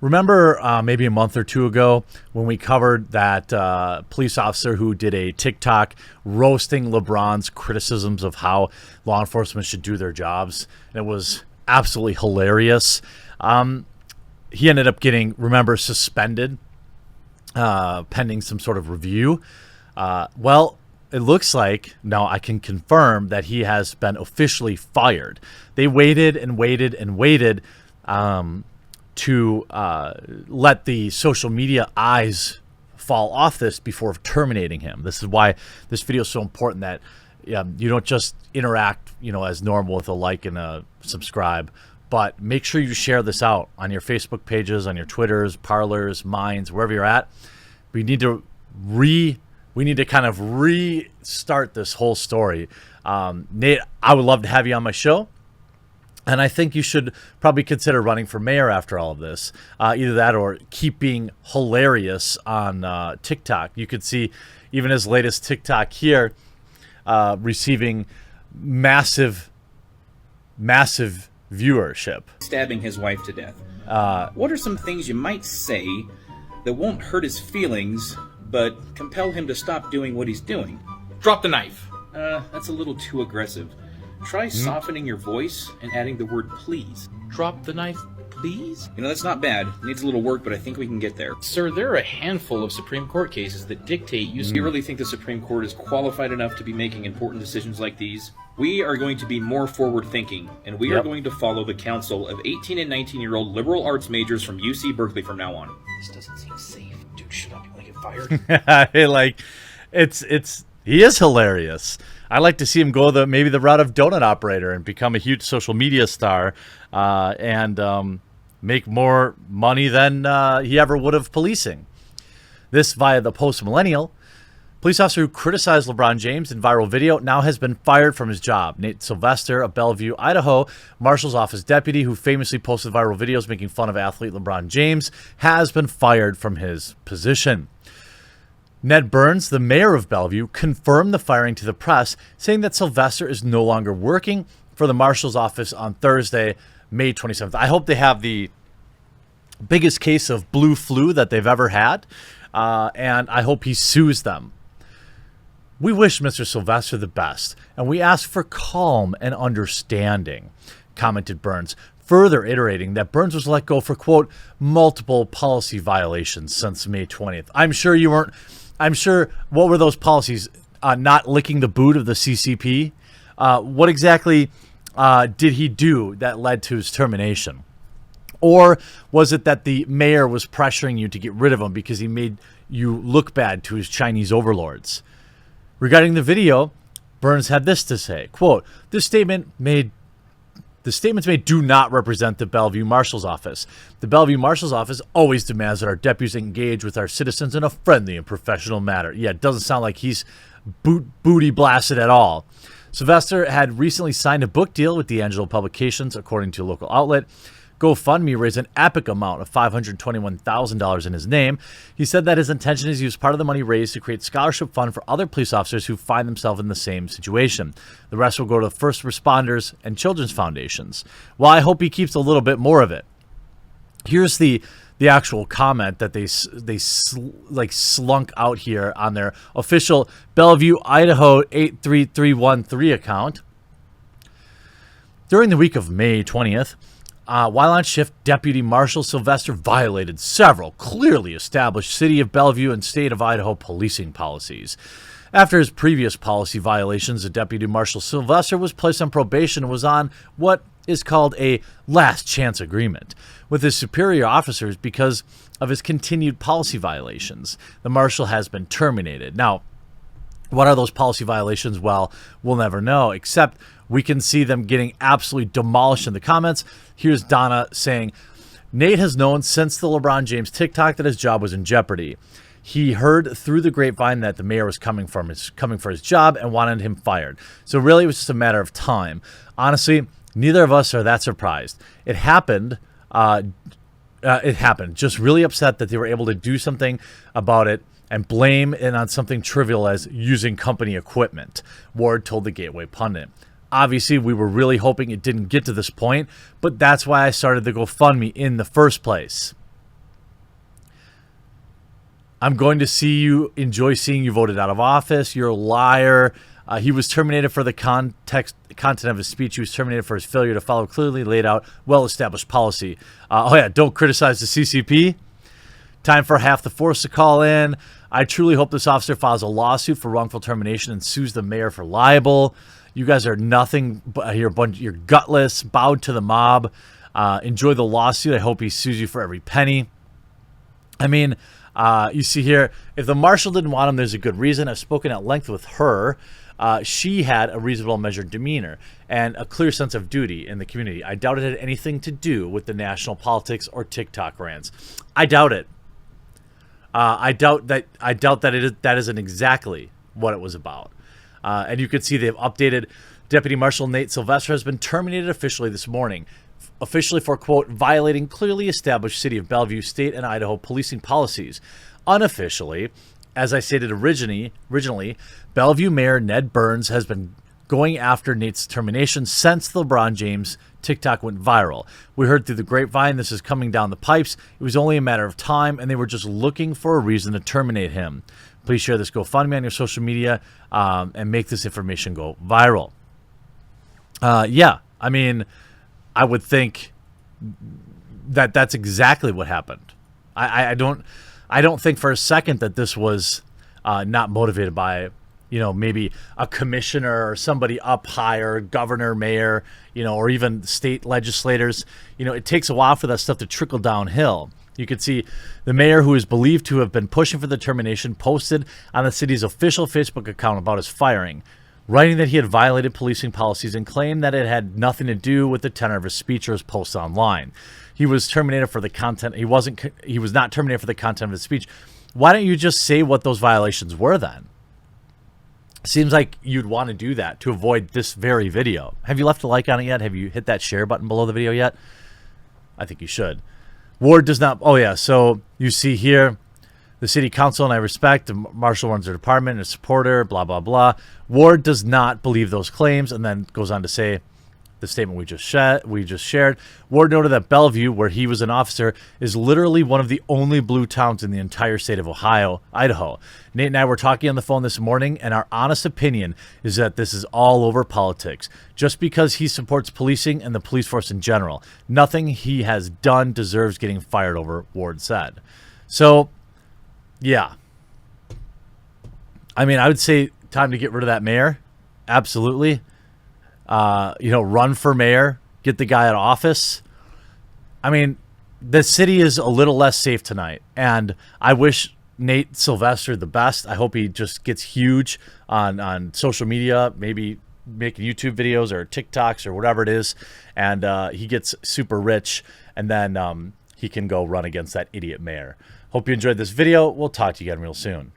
Remember maybe a month or two ago when we covered that police officer who did a TikTok roasting LeBron's criticisms of how law enforcement should do their jobs? And it was absolutely hilarious. He ended up getting, remember, suspended pending some sort of review. Well, it looks like now I can confirm that he has been officially fired. They waited and waited and waited to let the social media eyes fall off this before terminating him. This is why this video is so important, that you don't just interact, as normal with a like and a subscribe, but make sure you share this out on your Facebook pages, on your Twitters, Parlors, Minds, wherever you're at. We need to kind of restart this whole story. Nate, I would love to have you on my show. And I think you should probably consider running for mayor after all of this. Either that or keep being hilarious on TikTok. You could see even his latest TikTok here receiving massive viewership. Stabbing his wife to death. What are some things you might say that won't hurt his feelings, but compel him to stop doing what he's doing? Drop the knife. That's a little too aggressive. Try softening your voice and adding the word please. Drop the knife, please? That's not bad. It needs a little work, but I think we can get there. Sir, there are a handful of Supreme Court cases that dictate you... Do you really think the Supreme Court is qualified enough to be making important decisions like these? We are going to be more forward-thinking, and we are going to follow the counsel of 18 and 19-year-old liberal arts majors from UC Berkeley from now on. This doesn't seem safe. Dude, should I be going to get fired? He is hilarious. I like to see him go maybe the route of donut operator and become a huge social media star and make more money than he ever would have policing. This via the Post Millennial. Police officer who criticized LeBron James in viral video now has been fired from his job. Nate Sylvester of Bellevue, Idaho, Marshal's office deputy who famously posted viral videos making fun of athlete LeBron James, has been fired from his position. Ned Burns, the mayor of Bellevue, confirmed the firing to the press, saying that Sylvester is no longer working for the Marshal's office on Thursday, May 27th. I hope they have the biggest case of blue flu that they've ever had, and I hope he sues them. We wish Mr. Sylvester the best, and we ask for calm and understanding, commented Burns, further iterating that Burns was let go for, quote, multiple policy violations since May 20th. I'm sure, what were those policies? Not licking the boot of the CCP? What exactly did he do that led to his termination? Or was it that the mayor was pressuring you to get rid of him because he made you look bad to his Chinese overlords? Regarding the video, Burns had this to say, quote, the statements made do not represent the Bellevue Marshal's office. The Bellevue Marshal's office always demands that our deputies engage with our citizens in a friendly and professional manner. Yeah, it doesn't sound like he's booty blasted at all. Sylvester had recently signed a book deal with D'Angelo Publications, according to a local outlet. GoFundMe raised an epic amount of $521,000 in his name. He said that his intention is to use part of the money raised to create scholarship fund for other police officers who find themselves in the same situation. The rest will go to first responders and children's foundations. Well, I hope he keeps a little bit more of it. Here's the actual comment that they slunk out here on their official Bellevue, Idaho 83313 account. During the week of May 20th, while on shift, Deputy Marshal Sylvester violated several clearly established City of Bellevue and State of Idaho policing policies. After his previous policy violations, the Deputy Marshal Sylvester was placed on probation and was on what is called a last chance agreement with his superior officers because of his continued policy violations. The Marshal has been terminated. Now, what are those policy violations? Well, we'll never know, except we can see them getting absolutely demolished in the comments. Here's Donna saying, Nate has known since the LeBron James TikTok that his job was in jeopardy. He heard through the grapevine that the mayor was coming for his job and wanted him fired. So really, it was just a matter of time. Honestly, neither of us are that surprised. It happened. Just really upset that they were able to do something about it and blame it on something trivial as using company equipment, Ward told the Gateway Pundit. Obviously, we were really hoping it didn't get to this point, but that's why I started the GoFundMe in the first place. I'm going to enjoy seeing you voted out of office. You're a liar. He was terminated for the content of his speech. He was terminated for his failure to follow clearly laid out, well-established policy. Don't criticize the CCP. Time for half the force to call in. I truly hope this officer files a lawsuit for wrongful termination and sues the mayor for libel. You guys are nothing but you're gutless, bowed to the mob. Enjoy the lawsuit. I hope he sues you for every penny. I mean, you see here, if the marshal didn't want him, there's a good reason. I've spoken at length with her. She had a reasonable measured demeanor and a clear sense of duty in the community. I doubt it had anything to do with the national politics or TikTok rants. I doubt it. I doubt that that isn't exactly what it was about. And you can see they've updated. Deputy Marshal Nate Sylvester has been terminated officially this morning, officially for, quote, violating clearly established City of Bellevue, state, and Idaho policing policies. Unofficially, as I stated originally, Bellevue Mayor Ned Burns has been going after Nate's termination since the LeBron James TikTok went viral. We heard through the grapevine this is coming down the pipes. It was only a matter of time, and they were just looking for a reason to terminate him. Please share this GoFundMe on your social media and make this information go viral. Yeah, I mean, I would think that that's exactly what happened. I don't think for a second that this was not motivated by, maybe a commissioner or somebody up higher, governor, mayor, or even state legislators. It takes a while for that stuff to trickle downhill. You can see the mayor, who is believed to have been pushing for the termination, posted on the city's official Facebook account about his firing, writing that he had violated policing policies and claimed that it had nothing to do with the tenor of his speech or his posts online. He was terminated for the content. He was not terminated for the content of his speech. Why don't you just say what those violations were then? Seems like you'd want to do that to avoid this very video. Have you left a like on it yet? Have you hit that share button below the video yet? I think you should. Ward does not. Oh, yeah. So you see here, the city council, and I respect, the marshal runs their department, a supporter, blah, blah, blah. Ward does not believe those claims, and then goes on to say the statement we just shared. Ward noted that Bellevue, where he was an officer, is literally one of the only blue towns in the entire state of Idaho. Nate and I were talking on the phone this morning, and our honest opinion is that this is all over politics. Just because he supports policing and the police force in general, nothing he has done deserves getting fired over, Ward said. So, yeah. I mean, I would say time to get rid of that mayor. Absolutely. Run for mayor, get the guy out of office. I mean, the city is a little less safe tonight, and I wish Nate Sylvester the best. I hope he just gets huge on social media, maybe making YouTube videos or TikToks or whatever it is, and he gets super rich, and then he can go run against that idiot mayor. Hope you enjoyed this video. We'll talk to you again real soon.